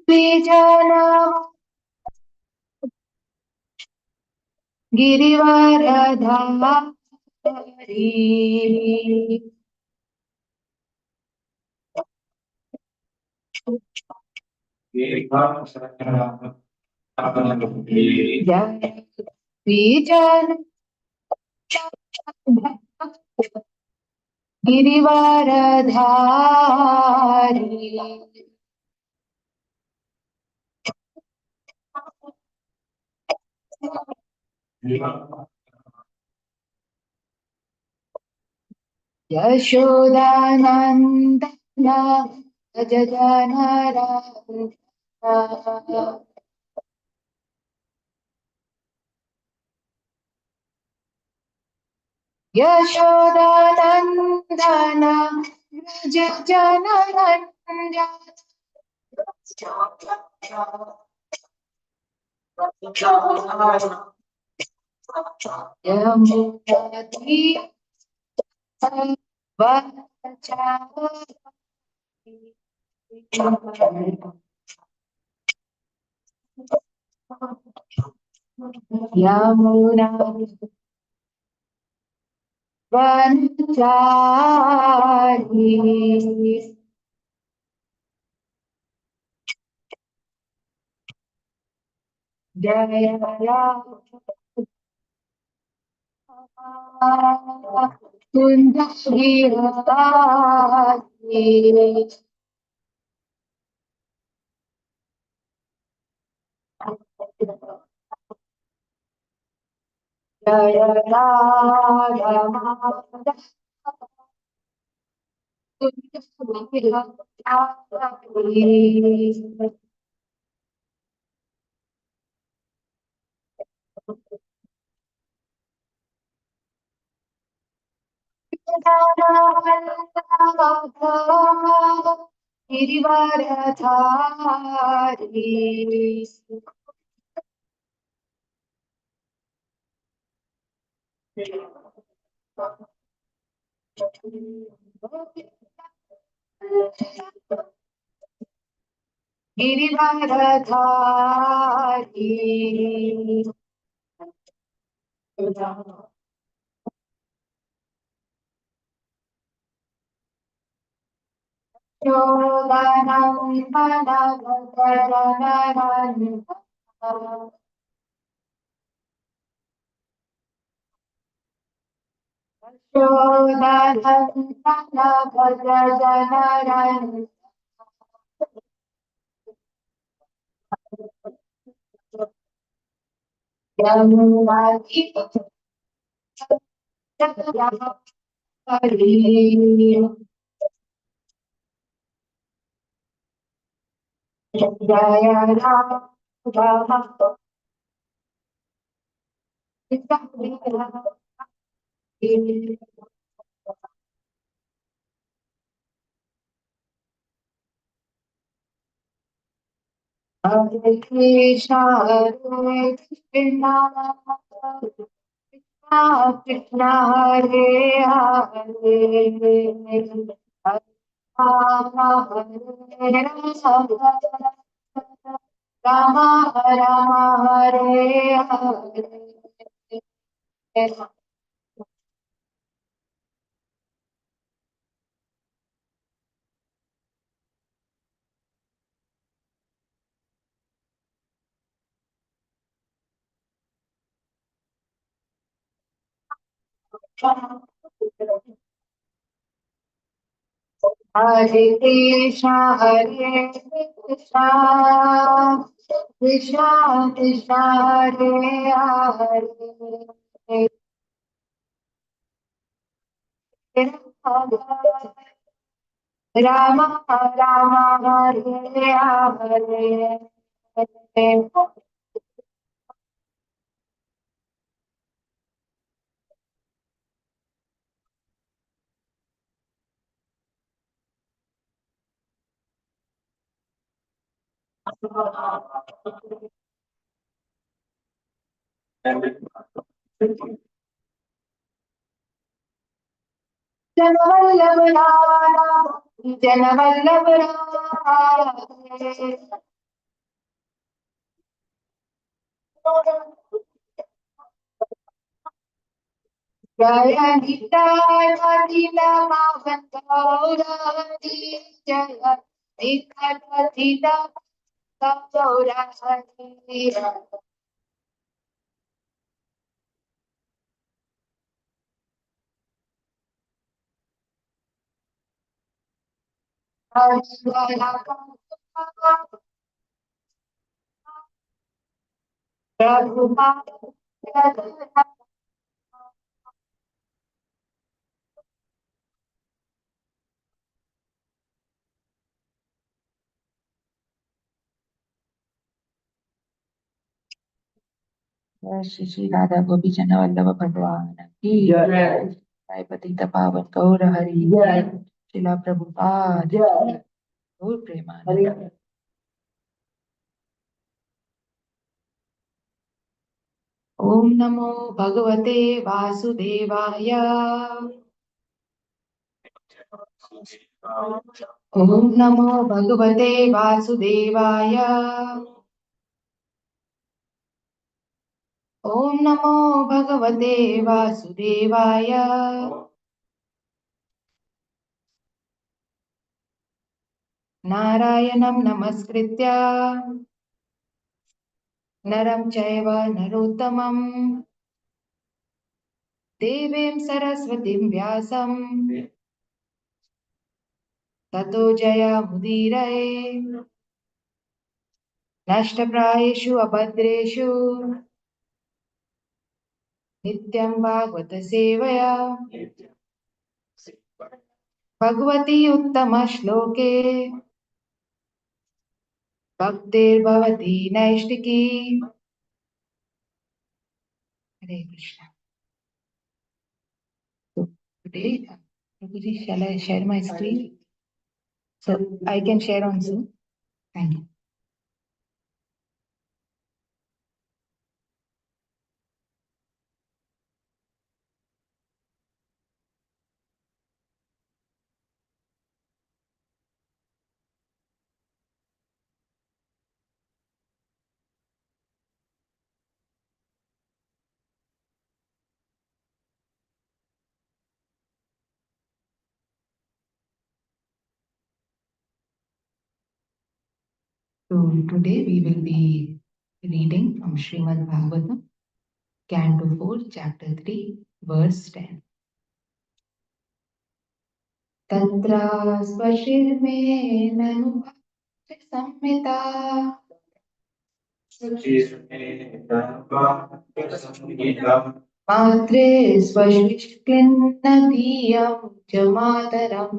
बीजाना गिरिवरधारी बीजाना गिरिवरधारी यशोदानन्दन अजगनरा यशोदानन्दन यमुनाती यमुना वनचारी जय राम कुंज विहारी जय राम कुंज विहारी गिरिवरधारी गिरिवरधारी जय हरे कृष्णा कृष्णा कृष्णा हरे हरे हरे राम हरे राम राम हरे हरे हरे कृष्णा कृष्णा कृष्णा हरे हरे राम राम हरे हरे जनवल्लभ राम जनवल्लभ राम जय निताय पावन गौरी जय निताय गौरी श्री श्री राधा गोपी जन वल्लभ भगवान की जय पतित पावन गौर हरि शिला प्रभुपाद गौर प्रेमानंद। ओम नमो भगवते वासुदेवाय। ओम नमो भगवते वासुदेवाय। ओम नमो भगवते वासुदेवाय। नारायणं नमस्कृत्य नरं चैव नरोत्तमं देवीं सरस्वतीं व्यासं ततो जयमुदीरये। नष्टप्रायेषु अभद्रेषु नित्यं भागवत सेवया Bhagwati उत्तमश्लोके भक्तिर्भवती नैष्टिकी। Hare Krishna. So today, Prabhuji, shall I share my screen? So I can share on Zoom. Thank you. So today we will be reading from Srimad Bhagavatam, Canto 4, Chapter 3, Verse 10. Tatra svashirme nanu samhita matre svashishkinnadiyam jamataram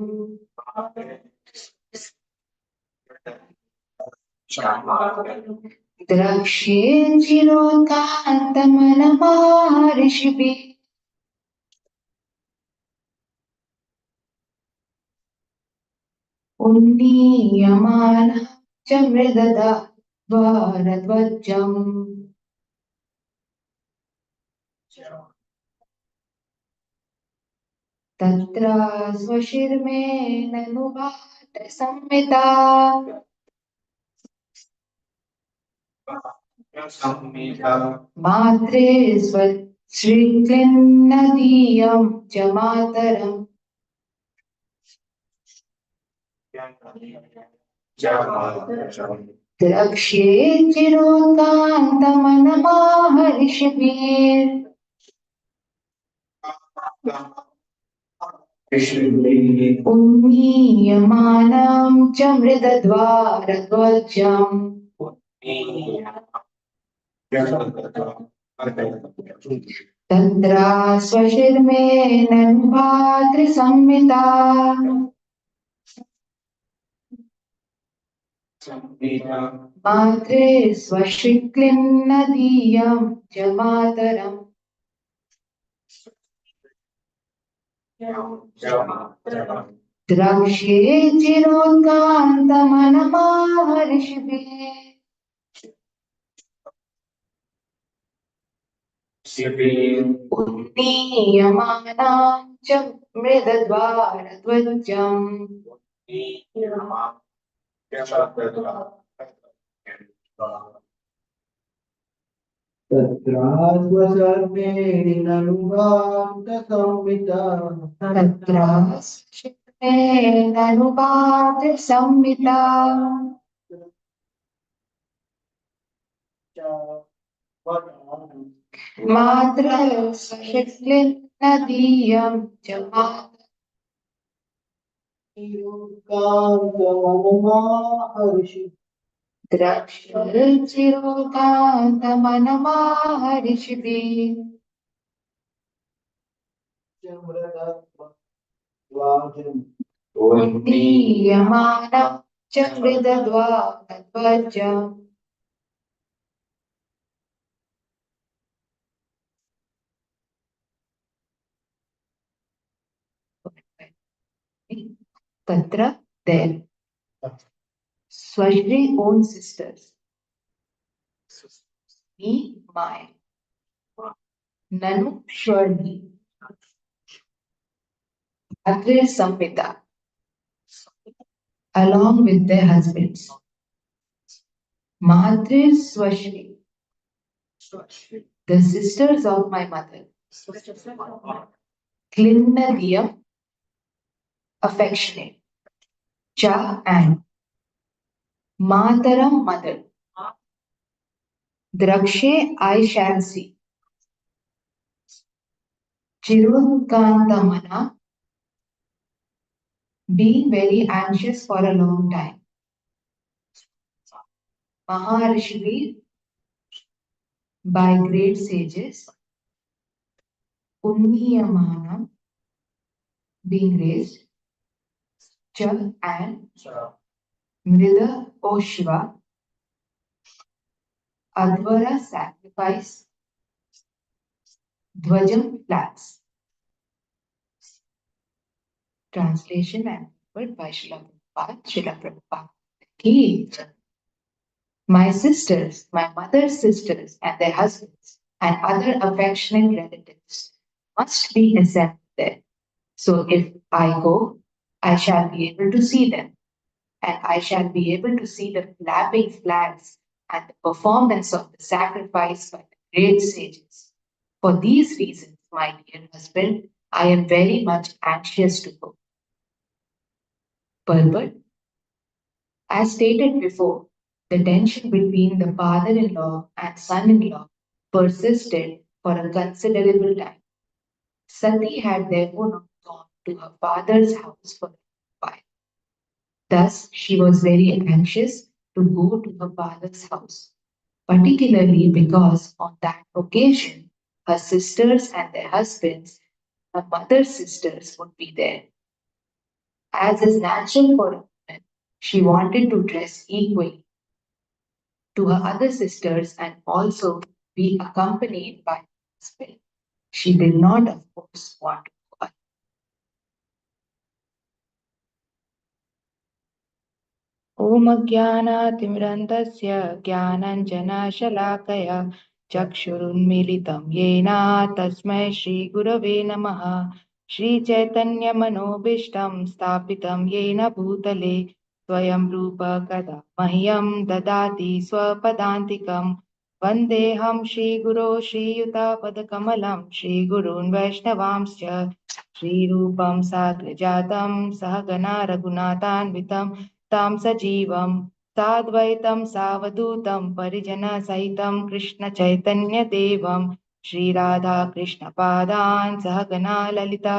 Drakshe chirokantamanamaharishibi unniyamana chamridada dvaradvajam Tatra svashirme nanubhat samhita Matre svashiklinnadiyam jamataram Drakshe chirokantamanamaharishibi Unniyamanam chamridadvaradvajam Tandra svashirme nanubhatri samhita Matre svashiklinnadiyam jamataram Drakshe chirokantamanamaharishibi उन्नीयमानां च मृदद्वारध्वजम् तत्राश्मेणनुवाद संहिता मातृशक्लिन्नदीयं च द्रक्ष्यचिरोकान्तमनमाहर्षिभिः उन्नीयमानं च मृदद्वारध्वजम् Tatra, their Swashri own sisters. Me, my. Nanu, surely. Atre Samhita, along with their husbands. Madre Swashri, the sisters of my mother. Klinnadiyam, affectionate. Cha and Mataram, mother. Drakshe, I shall see. Chirunkantamana, being very anxious for a long time. Maharishvi, by great sages. Unniyamana, being raised. Cha and Mrida, O Shiva. Advara, sacrifice. Dvajam, flags. Translation and word by Srila Prabhupada. Srila Prabhupada. Ki, my sisters, my mother's sisters and their husbands and other affectionate relatives must be assembled there. So if I go, I shall be able to see them, and I shall be able to see the flapping flags and the performance of the sacrifice by the great sages. For these reasons, my dear husband, I am very much anxious to go. Purport. As stated before, the tension between the father-in-law and son-in-law persisted for a considerable time. Sati had therefore not gone to her father's house for a while. Thus, she was very anxious to go to her father's house, particularly because on that occasion, her sisters and their husbands, her mother's sisters, would be there. As is natural for a woman, she wanted to dress equally to her other sisters and also be accompanied by her husband. She did not, of course, want to go alone. ॐ अज्ञानातिमिरन्धस्य ज्ञानाञ्जनशलाकया चक्षुरुन्मीलितं येन तस्मै श्रीगुरवे नमः श्रीचैतन्यमनोभीष्टं स्थापितं येन भूतले स्वयं रूप कदा मह्यं ददाति स्वपदान्तिकं वन्देऽहं श्रीगुरो श्रीयुतापदकमलं श्रीगुरून् वैष्णवांश्च श्रीरूपं साग्रजातं सहगना रघुनाथान्वितं तां सजीवं साद्वैतं सावधूतं परिजनसहितं कृष्णचैतन्यदेवं श्रीराधाकृष्णपादान् सहगना ललिता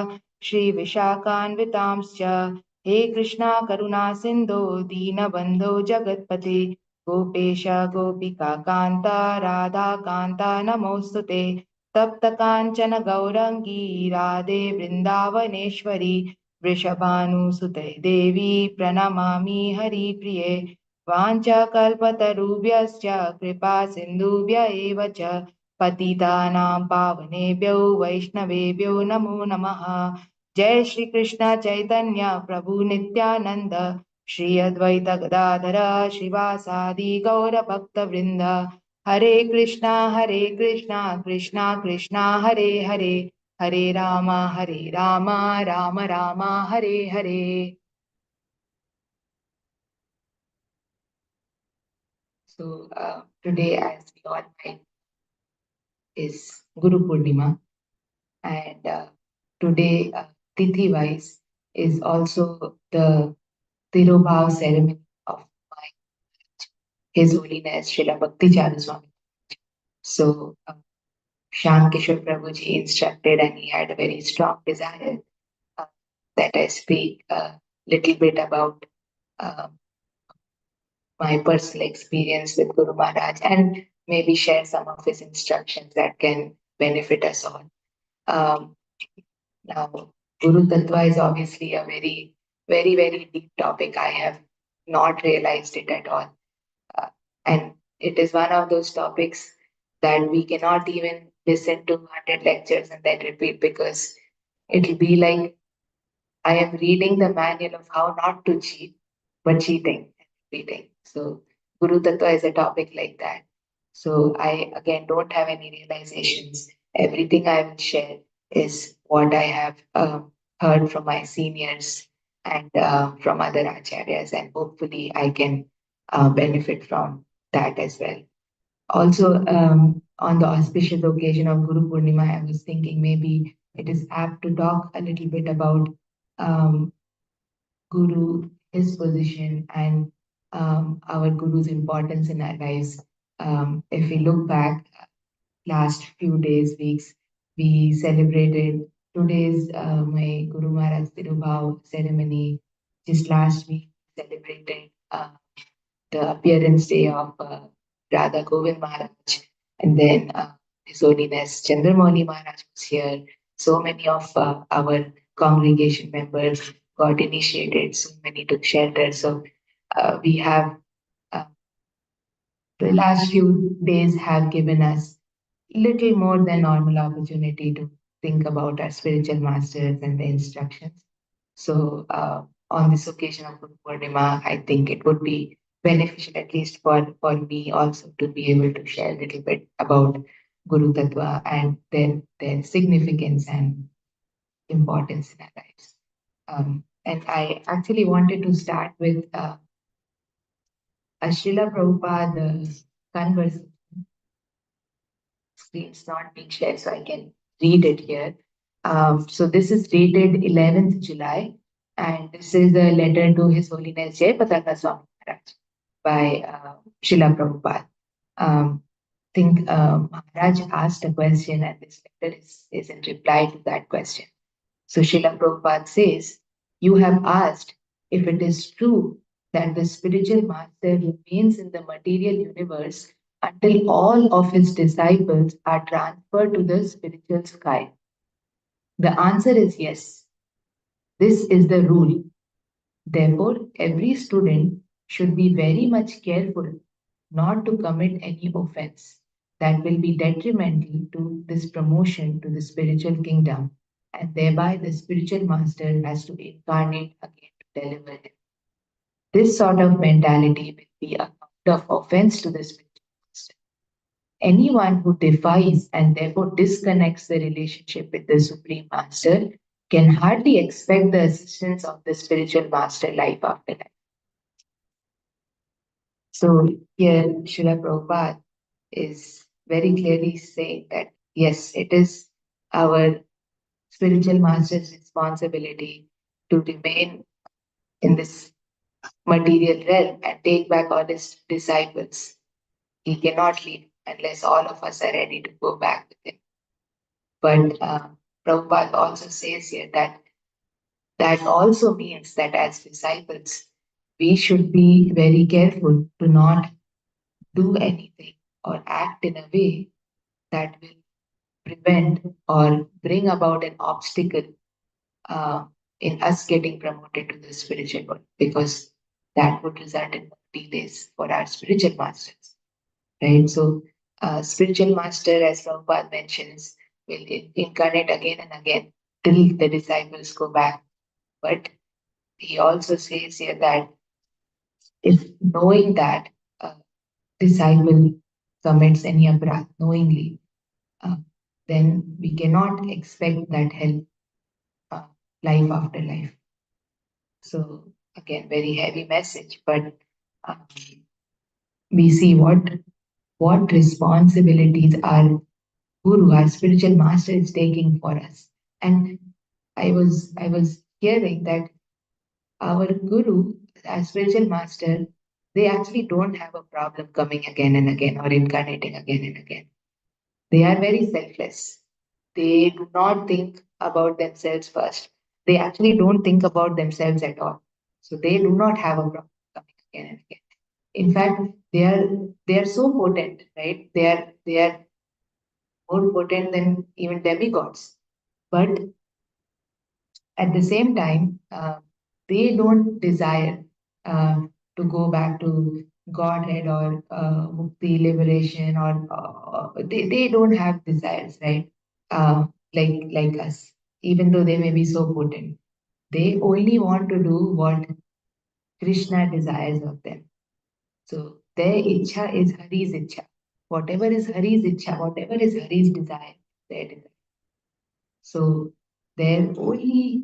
श्रीविशाखान्वितांश्च हे कृष्णा करुणा सिन्धो दीनबन्धो जगत्पते गोपेश गोपिकान्ता राधाकान्ता नमोऽस्तु ते तप्तकाञ्चन गौरङ्गी राधे वृन्दावनेश्वरी वृषभानुसुते देवी प्रणमामि हरिप्रिये वाञ्छाकल्पतरुभ्यश्च कृपा सिन्धुभ्य एव च पतितानां पावनेभ्यो वैष्णवेभ्यो नमो नमः जय श्री कृष्ण चैतन्य प्रभु नित्यानंद श्री अद्वैत गदाधर श्रीवासादि गौर भक्त वृंद Hare Krishna, Krishna Krishna, Hare Hare, Hare Rama, Rama Rama, Hare Hare. So today, as we all know, is Guru Purnima, and today, Tithi-wise, is also the Tirobhav ceremony of my His Holiness Srila Bhakti Charu Swami. So Shyam Kishore Prabhuji instructed, and he had a very strong desire uh, that I speak a little bit about uh, my personal experience with Guru Maharaj and maybe share some of his instructions that can benefit us all. Um, Now, Guru Tattva is obviously a very, very, very deep topic. I have not realized it at all. Uh, and it is one of those topics that we cannot even listen to 100 lectures and then repeat because it'll be like I am reading the manual of how not to cheat, but cheating and repeating. So, Guru Tattva is a topic like that. So, I again don't have any realizations. Everything I will share is what I have heard from my seniors and from other acharyas, and hopefully I can benefit from that as well. Also, on the auspicious occasion of Guru Purnima, I was thinking maybe it is apt to talk a little bit about um, Guru, his position, and our Guru's importance in our lives. If we look back, last few days, weeks, we celebrated today's my Guru Maharaj Tirubhav ceremony. Just last week, celebrated the appearance day of Radha Govind Maharaj, and then His Holiness Chandramauli Maharaj was here. So many of our congregation members got initiated, so many took shelter. So we have uh, the last few days have given us little more than normal opportunity to think about our spiritual masters and the instructions. So, on this occasion of Guru Purnima, I think it would be beneficial, at least for me, also to be able to share a little bit about Guru Tattva and their significance and importance in our lives. And I actually wanted to start with a Srila Prabhupada conversation. Screen's not being shared, so I can read it here. So this is dated 11th July, and this is a letter to His Holiness Jai Pataka Swami Maharaj by Srila Prabhupada. Think Maharaj asked a question, and this letter is in reply to that question. So Srila Prabhupada says, you have asked if it is true that the spiritual master remains in the material universe until all of his disciples are transferred to the spiritual sky. The answer is yes. This is the rule. Therefore, every student should be very much careful not to commit any offense that will be detrimental to this promotion to the spiritual kingdom, and thereby the spiritual master has to incarnate again to deliver him. This sort of mentality will be a kind of offense to the spiritual master. Anyone who defies and therefore disconnects the relationship with the Supreme Master can hardly expect the assistance of the spiritual master life after life. So here, Srila Prabhupada is very clearly saying that yes, it is our spiritual master's responsibility to remain in this material realm and take back all his disciples. He cannot leave unless all of us are ready to go back with him. But Prabhupada also says here that that also means that as disciples, we should be very careful to not do anything or act in a way that will prevent or bring about an obstacle uh, in us getting promoted to the spiritual world because that would result in delays for our spiritual masters, right? So, spiritual master, as Prabhupada mentions, will incarnate again and again till the disciples go back. But he also says here that if knowing that disciple commits any aparadh knowingly, uh, then we cannot expect that help uh, life after life. So again, very heavy message, but um, we see what responsibilities our guru, our spiritual master, is taking for us. And I was hearing that our guru, our spiritual master, they actually don't have a problem coming again and again or incarnating again and again. They are very selfless. They do not think about themselves first. They actually don't think about themselves at all. So they do not have a problem coming again and again. In fact, they are so potent, right? They are more potent than even demigods. But at the same time, they don't desire uh, to go back to Godhead or mukti, liberation, or they don't have desires, right? Like us, even though they may be so potent, they only want to do what Krishna desires of them. So their ichha is Hari's ichha. Whatever is Hari's ichha, whatever is Hari's desire, their desire. So their only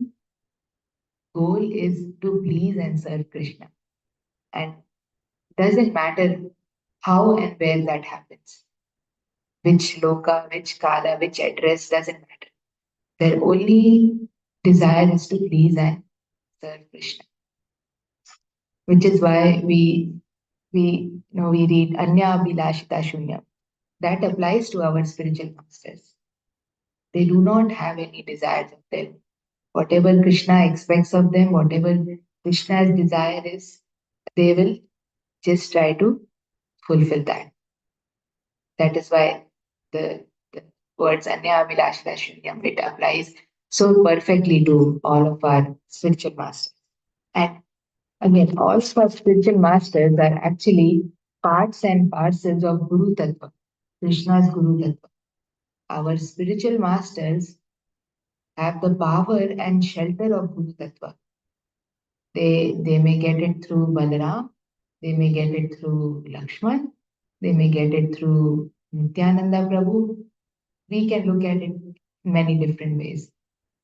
goal is to please and serve Krishna. And doesn't matter how and where that happens, which loka, which kala, which address, doesn't matter. Their only desire is to please and serve Krishna, which is why we read Anya Abhilashita Shunyam. That applies to our spiritual masters. They do not have any desires of them. Whatever Krishna expects of them, whatever Krishna's desire is, they will just try to fulfill that. That is why the words Anya Abhilashita Shunyam, it applies so perfectly to all of our spiritual masters. And again, all of our spiritual masters are actually parts and parcels of Guru Tattva, Krishna's Guru Tattva. Our spiritual masters have the power and shelter of Guru Tattva. They may get it through Balaram, they may get it through Lakshman, they may get it through Nityananda Prabhu. We can look at it many different ways.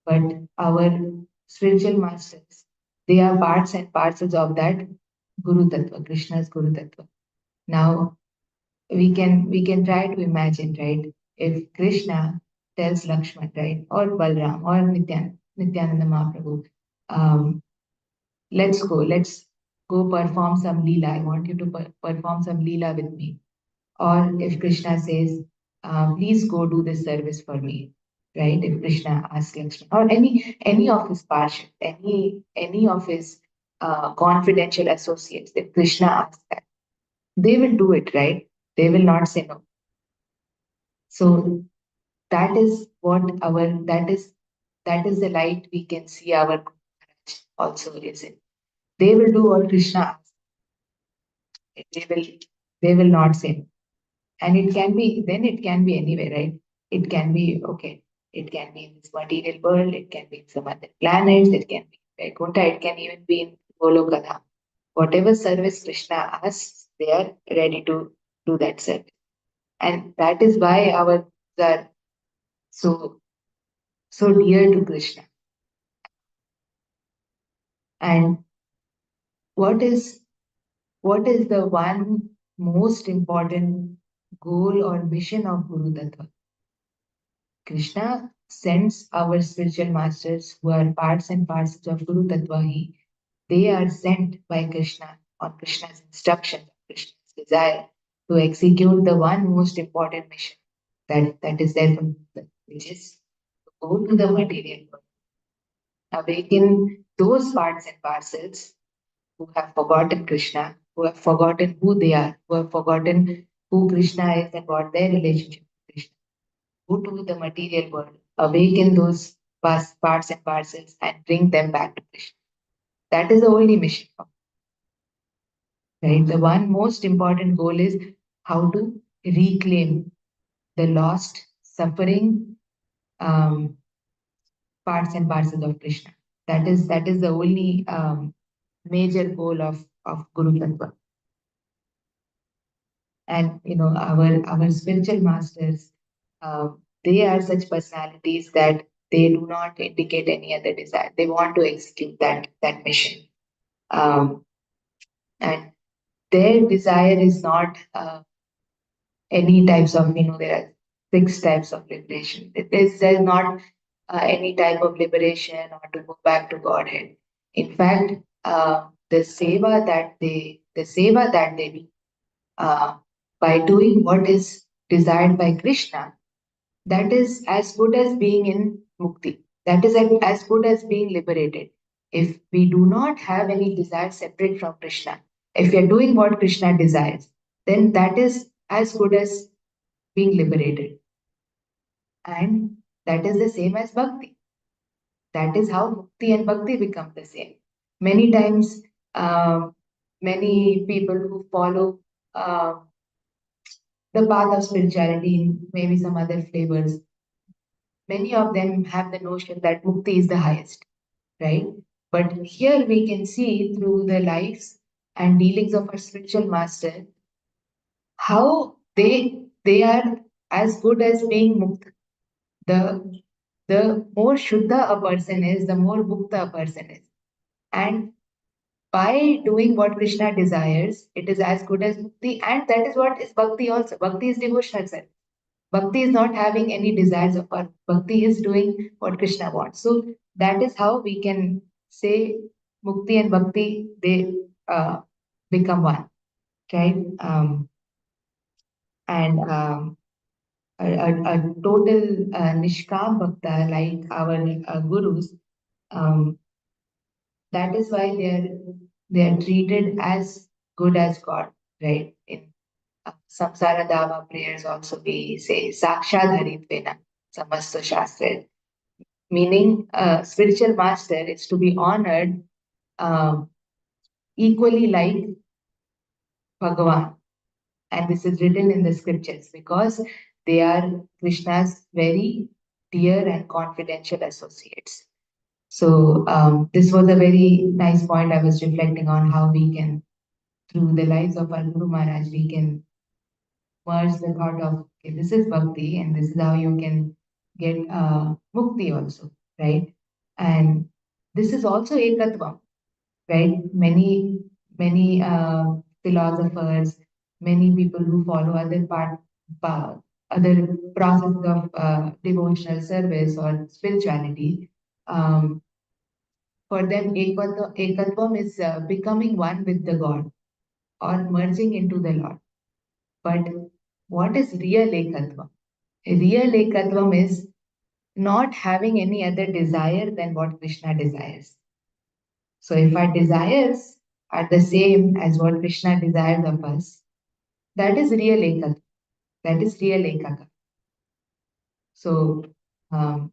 But our spiritual masters, they are parts and parcels of that Guru Tattva, Krishna's Guru Tattva. Now we can try to imagine, right? If Krishna tells Lakshman, right, or Balram or Nityananda Mahaprabhu, um, let's go perform some leela. I want you to perform some leela with me. Or if Krishna says, please go do this service for me, right? If Krishna asks Lakshman, or any of his parshad, any of his confidential associates, if Krishna asks that, they will do it, right? They will not say no. So that is what our that is the light we can see our Guru Maharaj also is in. They will do what Krishna asks. They will they will not say no. And it can be anywhere, right? It can be okay. It can be in this material world, it can be in some other planets, it can be in Vaikuntha, it can even be in Golokadha. Whatever service Krishna asks, they are ready to do that service. And that is why our gurus are so dear to Krishna. And what is what is the one most important goal or mission of Guru Tattva? Krishna sends our spiritual masters who are parts and parcels of Guru Tattva. They are sent by Krishna on Krishna's instruction, Krishna's desire to execute the one most important mission that is there, which is to go to the material world, awaken those parts and parcels who have forgotten Krishna, who have forgotten who they are, who have forgotten who Krishna is and what their relationship with Krishna. Go to the material world, awaken those parts and parcels, and bring them back to Krishna. That is the only mission, right? The one most important goal is how to reclaim the lost, suffering parts and parcels of Krishna. That is the only major goal of Guru Tattva. And our spiritual masters, they are such personalities that they do not indicate any other desire. They want to execute that mission. Um, and their desire is not any types of, there are six types of liberation. There's not any type of liberation or to go back to Godhead. In fact, the seva that they do, uh, by doing what is desired by Krishna, that is as good as being in mukti. That is as good as being liberated. If we do not have any desire separate from Krishna, if we are doing what Krishna desires, then that is as good as being liberated. And that is the same as bhakti. That is how mukti and bhakti become the same. Many times, many people who follow uh, the path of spirituality in maybe some other flavors, many of them have the notion that mukti is the highest, right? But here we can see through the lives and dealings of our spiritual master how they are as good as being mukta. The more shuddha a person is, the more mukta a person is. And by doing what Krishna desires, it is as good as mukti. And that is what is bhakti also. Bhakti is devotional self. Bhakti is not having any desires of our. Bhakti is doing what Krishna wants. So that is how we can say mukti and bhakti, they become one, right? And a total nishkam bhakta like our gurus, um, that is why they are treated as good as God, right? In samsara dava prayers also we say sakshat haritvena samasto shastra, meaning spiritual master is to be honored um, equally like Bhagavan. And this is written in the scriptures because they are Krishna's very dear and confidential associates. So this was a very nice point I was reflecting on, how we can, through the lives of our Guru Maharaj, we can merge the thought of, okay, this is bhakti and this is how you can get mukti also, right? And this is also ekatvam, right? Many philosophers, many people who follow pa- other processes of devotional service or spirituality, um, for them, ekatvam is becoming one with the God or merging into the Lord. But what is real ekatvam? Real ekatvam is not having any other desire than what Krishna desires. So if our desires are the same as what Krishna desires of us, that is real ekatvam. That is real ekaka. So, um,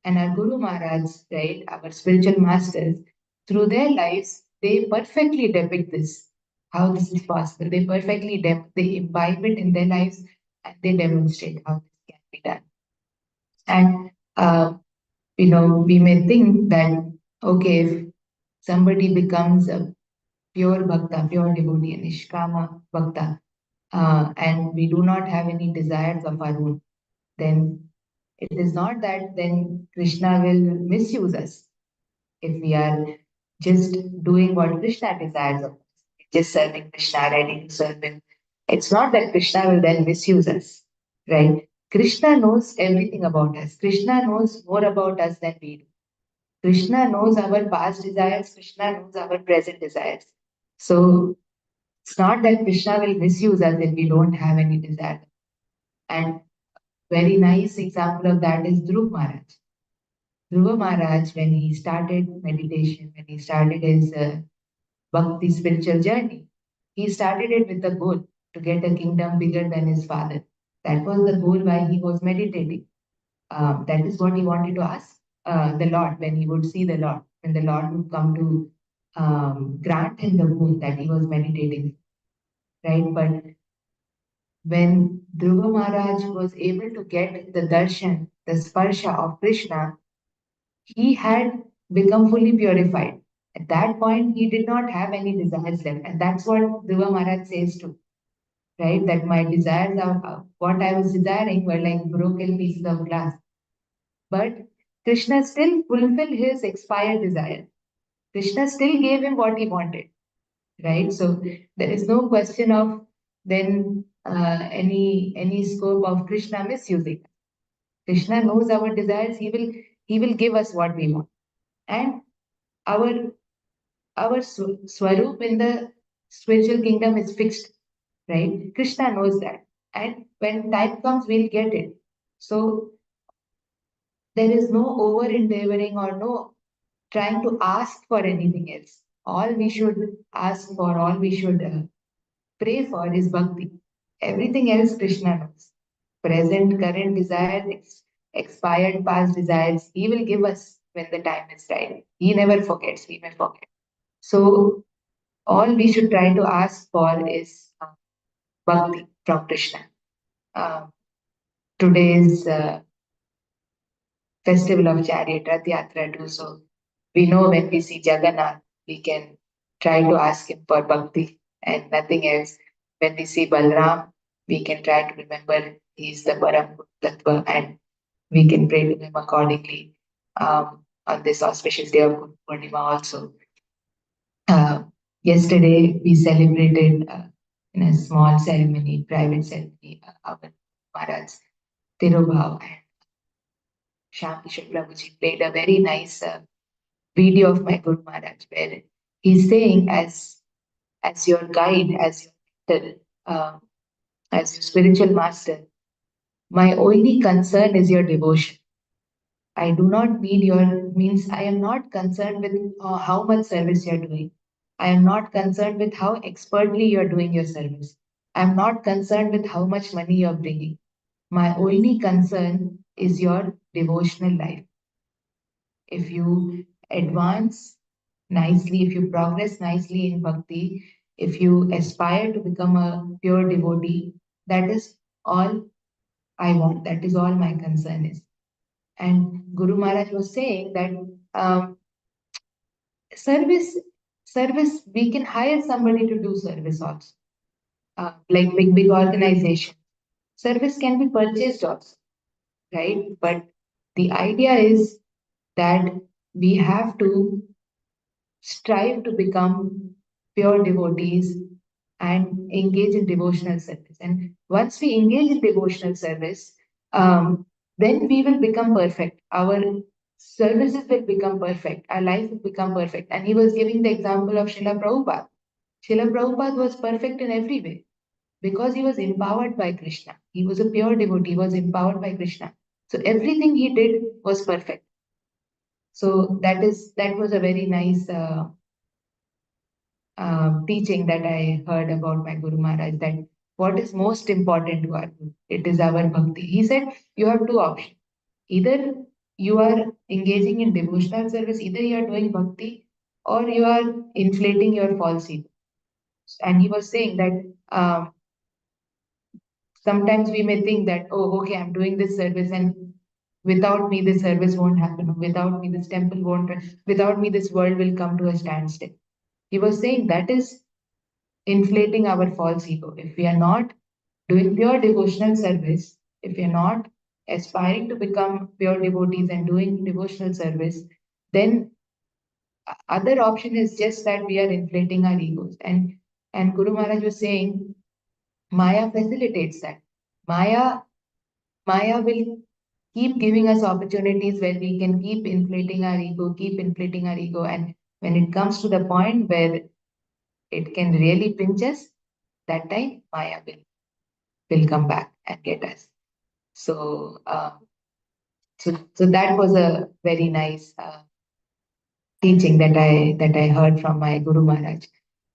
and our Guru Maharaj, right, our spiritual masters, through their lives, they perfectly depict this, how this is possible. They perfectly they imbibe it in their lives and they demonstrate how this can be done. And we may think that, okay, if somebody becomes a pure bhakta, pure devotee, a nishkama bhakta, and we do not have any desires of our own, then it is not that then Krishna will misuse us. If we are just doing what Krishna desires of us, just serving Krishna, ready to serve Him, it's not that Krishna will then misuse us, right? Krishna knows everything about us. Krishna knows more about us than we do. Krishna knows our past desires, Krishna knows our present desires. So it's not that Krishna will misuse us if we don't have any desire. And very nice example of that is Dhruv Maharaj. Dhruva Maharaj, when he started meditation, when he started his bhakti spiritual journey, he started it with the goal to get a kingdom bigger than his father. That was the goal while he was meditating. That is what he wanted to ask the Lord when he would see the Lord, when the Lord would come to grant him the boon that he was meditating, right? But when Dhruva Maharaj was able to get the darshan, the sparsha of Krishna, he had become fully purified. At that point, he did not have any desires left. And that's what Dhruva Maharaj says too. right? That my desires are what I was desiring were like broken pieces of glass. But Krishna still fulfilled his expired desire. Krishna still gave him what he wanted, right? So there is no question of then any scope of Krishna misusing. Krishna knows our desires. He will give us what we want, and our our swarup in the spiritual kingdom is fixed, right? Krishna knows that, and when time comes, we'll get it. So there is no over endeavoring or no trying to ask for anything else. All we should ask for, all we should pray for is bhakti. Everything else Krishna knows. Present, current desires, expired past desires, He will give us when the time is right. He never forgets, we may forget. So all we should try to ask for is bhakti from Krishna. Uh, Today's festival of chariot, Rath Yatra too. So we know when we see Jagannath, we can try to ask him for bhakti and nothing else. When we see Balram, we can try to remember he's the Param Tattva and we can pray to him accordingly on this auspicious day of Guru Purnima also. Yesterday, we celebrated in a small ceremony, private ceremony, our Maharaj's Tirobhav, and Shyam Kishore Prabhuji played a very nice video of my Guru Maharaj where he's saying, as your guide, as your mentor, as your spiritual master, my only concern is your devotion. I do not need your means. I am not concerned with how much service you're doing. I am not concerned with how expertly you're doing your service. I'm not concerned with how much money you're bringing. My only concern is your devotional life. If you advance nicely, if you progress nicely in bhakti, if you aspire to become a pure devotee, that is all I want. That is all my concern is. And Guru Maharaj was saying that um, service, service, we can hire somebody to do service also, like big organization. Service can be purchased also, right? But the idea is that we have to strive to become pure devotees and engage in devotional service. And once we engage in devotional service, then we will become perfect. Our services will become perfect. Our life will become perfect. And he was giving the example of Srila Prabhupada. Srila Prabhupada was perfect in every way because he was empowered by Krishna. He was a pure devotee, he was empowered by Krishna. So everything he did was perfect. So that was a very nice teaching that I heard about my Guru Maharaj, that what is most important to our Guru? It is our bhakti. He said you have two options. Either you are engaging in devotional service, either you are doing bhakti or you are inflating your false ego. And he was saying that sometimes we may think that, oh, okay, I'm doing this service and without me, this service won't happen. Without me, this temple won't, without me, this world will come to a standstill. He was saying that is inflating our false ego. If we are not doing pure devotional service, if we are not aspiring to become pure devotees and doing devotional service, then other option is just that we are inflating our egos. And Guru Maharaj was saying, Maya facilitates that. Maya Maya will keep giving us opportunities where we can keep inflating our ego, keep inflating our ego. And when it comes to the point where it can really pinch us, that time Maya will come back and get us. So, so that was a very nice teaching that I heard from my Guru Maharaj.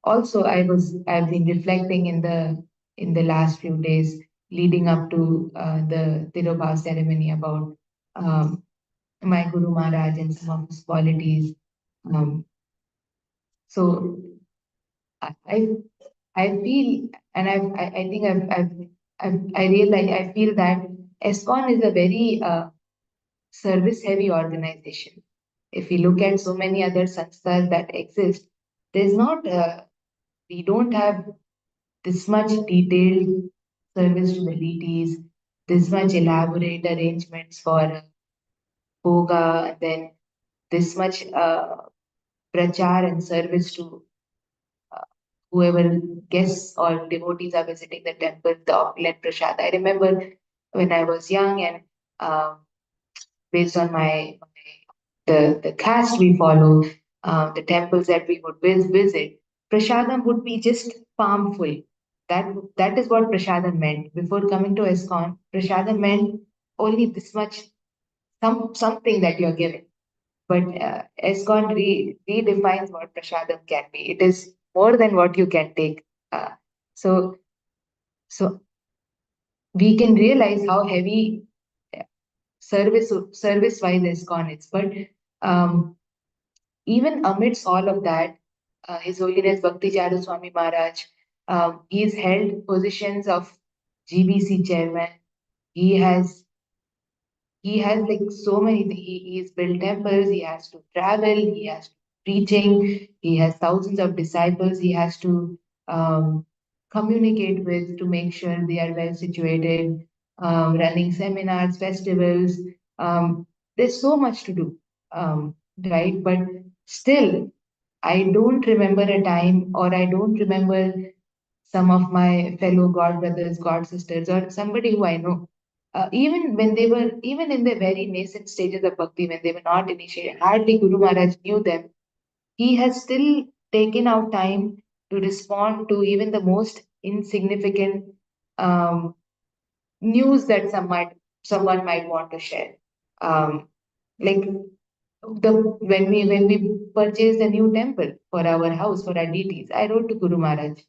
Also, I've been reflecting in the last few days leading up to the Tirobhav ceremony about my Guru Maharaj and some of his qualities. Um, so I I feel and I think I realize I feel that ESKCON is a very service heavy organization. If we look at so many other sanस्थas that exist, there's not we don't have this much detailed service to the deities, this much elaborate arrangements for Boga, and then this much prachar and service to uh, whoever guests or devotees are visiting the temple, the opulent prasad. I remember when I was young and based on the caste we follow, the temples that we would visit, prasadam would be just palm full. That is what prasadam meant. Before coming to ISKCON, prasadam meant only this much, something that you're given. But ISKCON redefines what prasadam can be. It is more than what you can take. So so we can realize how heavy service wise ISKCON is. But um, even amidst all of that, His Holiness Bhakti Charu Swami Maharaj, he's held positions of GBC chairman. He has he has like so many he's built temples, he has to travel, he has to preaching, he has thousands of disciples he has to communicate with to make sure they are well situated, running seminars, festivals. There's so much to do, right? But still, I don't remember a time, or I don't remember some of my fellow god brothers, god sisters, or somebody who I know, even when they were, even in the very nascent stages of bhakti, when they were not initiated, hardly Guru Maharaj knew them. He has still taken out time to respond to even the most insignificant um, news that someone might want to share. Like when we purchased a new temple for our house for our deities, I wrote to Guru Maharaj.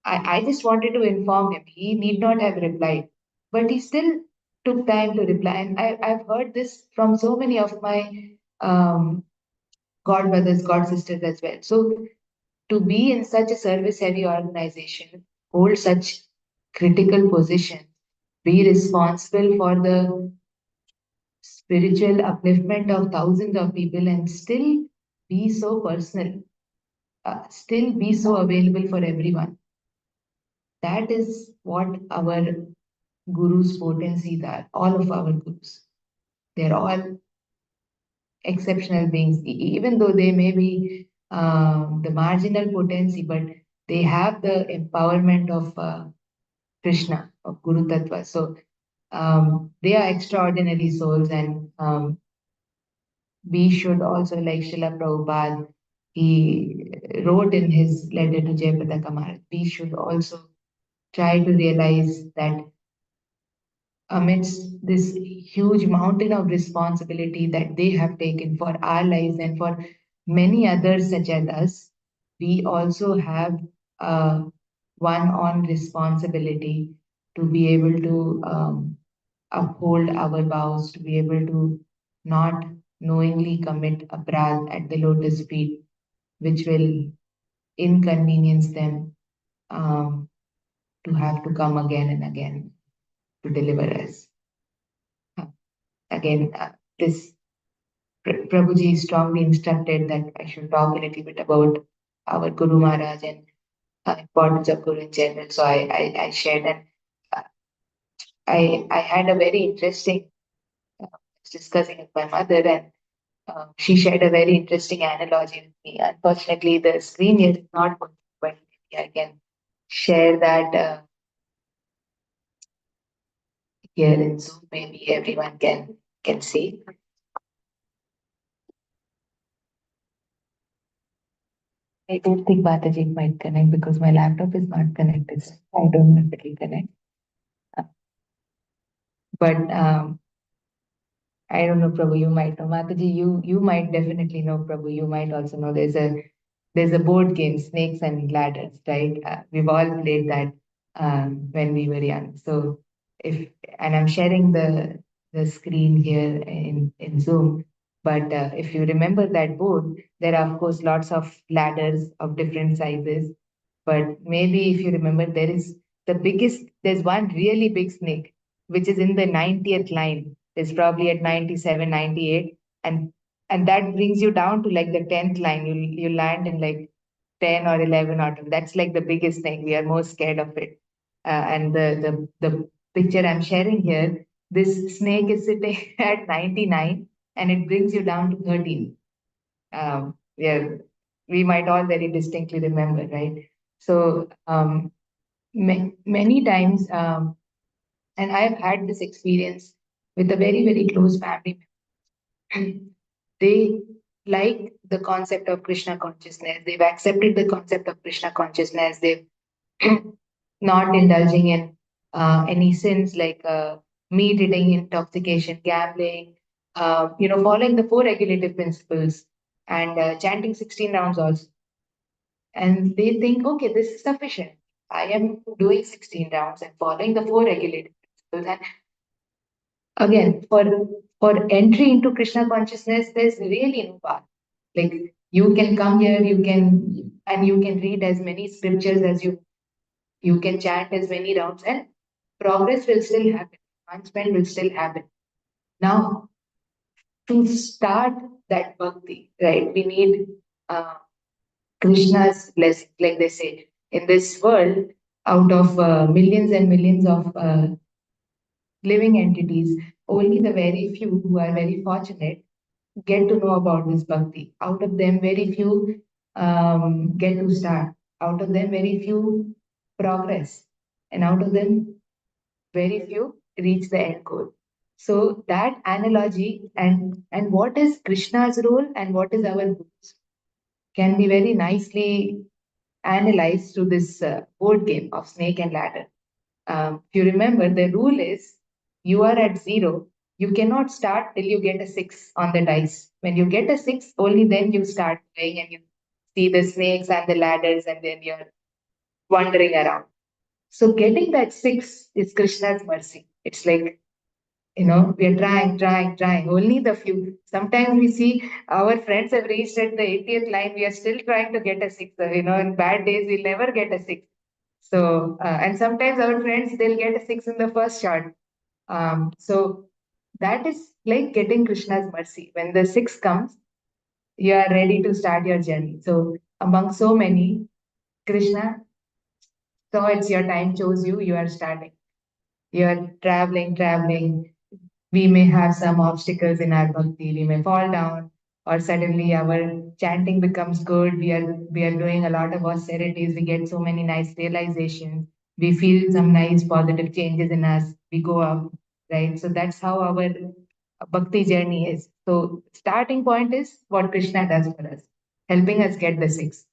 I just wanted to inform him. He need not have replied, but he still took time to reply. And I've heard this from so many of my god brothers, god sisters as well. So to be in such a service heavy organization, hold such critical position, be responsible for the spiritual upliftment of thousands of people, and still be so personal, still be so available for everyone. That is what our gurus' potencies are, all of our gurus. They're all exceptional beings, even though they may be the marginal potency, but they have the empowerment of Krishna, of Guru Tattva. So they are extraordinary souls, and we should also, like Srila Prabhupada, he wrote in his letter to Jayapataka Kamal, we should also try to realize that amidst this huge mountain of responsibility that they have taken for our lives and for many others such as us, we also have one on responsibility to be able to uphold our vows, to be able to not knowingly commit aparadh at the lotus feet, which will inconvenience them um, to have to come again and again to deliver us. Again, this Prabhuji strongly instructed that I should talk a little bit about our Guru Maharaj and importance of Guru in general. So I shared, and uh, I had a very interesting discussing with my mother, and she shared a very interesting analogy with me. Unfortunately, the screen here is not working, but maybe I can share that here in Zoom. Maybe everyone can see. I don't think Mataji might connect because my laptop is not connected. So I don't know if it will connect. Uh, But I don't know, Prabhu, you might know. Mataji, you might definitely know, Prabhu. You might also know there's a board game, Snakes and Ladders, right? We've all played that when we were young. So if and I'm sharing the screen here in Zoom. But if you remember that board, there are of course lots of ladders of different sizes. But maybe if you remember, there's one really big snake, which is in the 90th line. It's probably at 97, 98, and that brings you down to like the 10th line. You land in like 10 or 11 or 12. That's like the biggest thing. We are most scared of it. And the picture I'm sharing here, this snake is sitting at 99 and it brings you down to 13. Yeah, we might all very distinctly remember, right? So many times, and I've had this experience with a very, very close family member. They like the concept of Krishna consciousness. They've accepted the concept of Krishna consciousness. They've not indulging in any sins like meat eating, intoxication, gambling, following the four regulative principles and chanting 16 rounds also. And they think, okay, this is sufficient. I am doing 16 rounds and following the four regulative principles. And again, for entry into Krishna consciousness, there's really no path. Like you can come here, you can read as many scriptures as you can chant as many rounds, and progress will still happen. Advancement will still happen. Now, to start that bhakti, right? We need uh, Krishna's blessing, like they say. In this world, out of millions and millions of living entities, only the very few who are very fortunate get to know about this bhakti. Out of them, very few get to start. Out of them, very few progress. And out of them, very few reach the end goal. So that analogy and what is Krishna's role and what is our roles can be very nicely analyzed through this board game of snake and ladder. If you remember, the rule is you are at zero. You cannot start till you get a six on the dice. When you get a six, only then you start playing and you see the snakes and the ladders, and then you're wandering around. So getting that six is Krishna's mercy. It's like, we are trying. Only the few. Sometimes we see our friends have reached at the 80th line. We are still trying to get a six. In bad days, we'll never get a six. So, and sometimes our friends, they'll get a six in the first shot. So that is like getting Krishna's mercy. When the six comes, you are ready to start your journey. So among so many, Krishna, so it's your time, chose you, you are starting. You are traveling. We may have some obstacles in our bhakti. We may fall down, or suddenly our chanting becomes good. We are doing a lot of austerities. We get so many nice realizations. We feel some nice positive changes in us. We go up, right? So that's how our bhakti journey is. So starting point is what Krishna does for us, helping us get the six.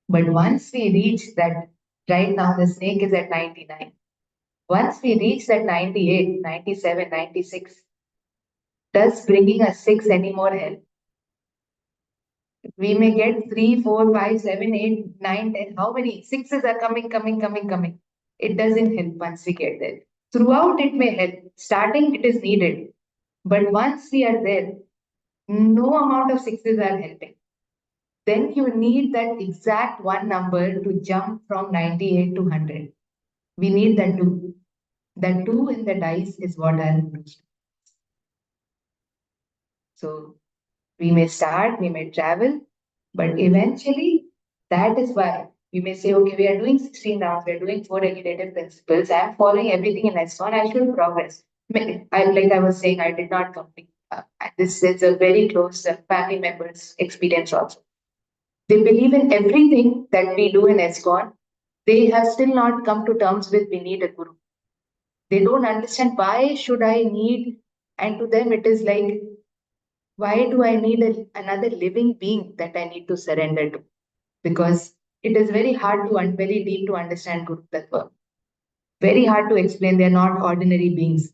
But once we reach that, right now the snake is at 99. Once we reach that 98, 97, 96, does bringing a six anymore help? We may get 3, 4, 5, 7, 8, 9, 10. How many sixes are coming? It doesn't help once we get there. Throughout, it may help. Starting, it is needed. But once we are there, no amount of sixes are helping. Then you need that exact one number to jump from 98 to 100. We need that two. That two in the dice is what I'm doing. So we may start, we may travel, but eventually that is why we may say, okay, we are doing 16 rounds, we are doing four regulative principles, I am following everything in S1, I should progress. Like I was saying, I did not complete. This is a very close family member's experience also. They believe in everything that we do in S1. They have still not come to terms with we need a guru. They don't understand why should I need, and to them it is like, why do I need another living being that I need to surrender to? Because it is very hard to, very deep to understand Guru Tattva. Very hard to explain. They're not ordinary beings,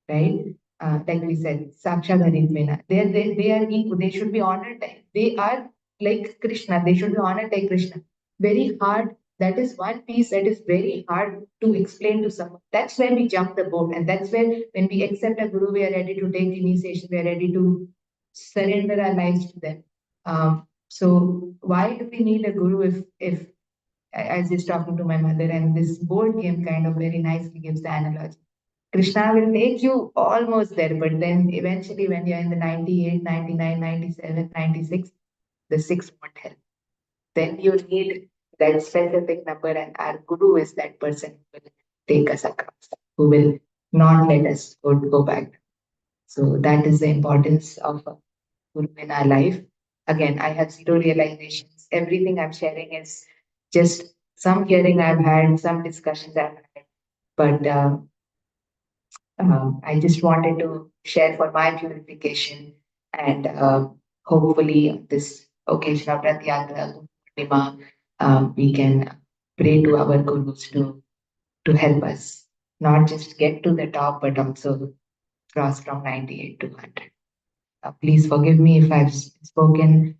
right? Like we said, Saksha Haridvena. They are equal. They should be honored. They are like Krishna. They should be honored like Krishna. Very hard. That is one piece that is very hard to explain to someone. That's where we jump the boat. And that's where, when we accept a guru, we are ready to take initiation. We are ready to surrender our lives to them. So why do we need a guru if I was just talking to my mother, and this board game kind of very nicely gives the analogy. Krishna will take you almost there, but then eventually when you're in the 98, 99, 97, 96, the six won't help. then you need that specific number, and our guru is that person who will take us across, who will not let us go back. So that is the importance of a guru in our life. Again, I have zero realizations. Everything I'm sharing is just some hearing I've had, some discussions I've had, but I just wanted to share for my purification, and hopefully on this occasion of Ratyagra, Purnima, we can pray to our gurus to help us not just get to the top, but also cross from 98 to 100. Please forgive me if I've spoken.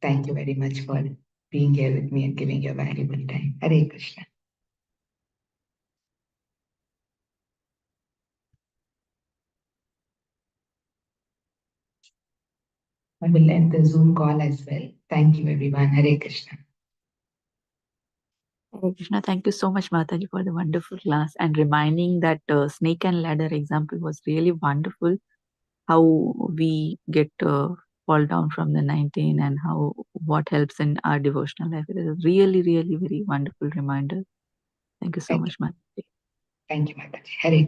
Thank you very much for being here with me and giving your valuable time. Hare Krishna. I will end the Zoom call as well. Thank you, everyone. Hare Krishna. Hare Krishna, thank you so much, Mataji, for the wonderful class and reminding that snake and ladder example was really wonderful. How we get fall down from the 19 and how what helps in our devotional life. It is a really, really very wonderful reminder. Thank you so Thank you. much, Mataji. Thank you, Mataji. Hare Krishna.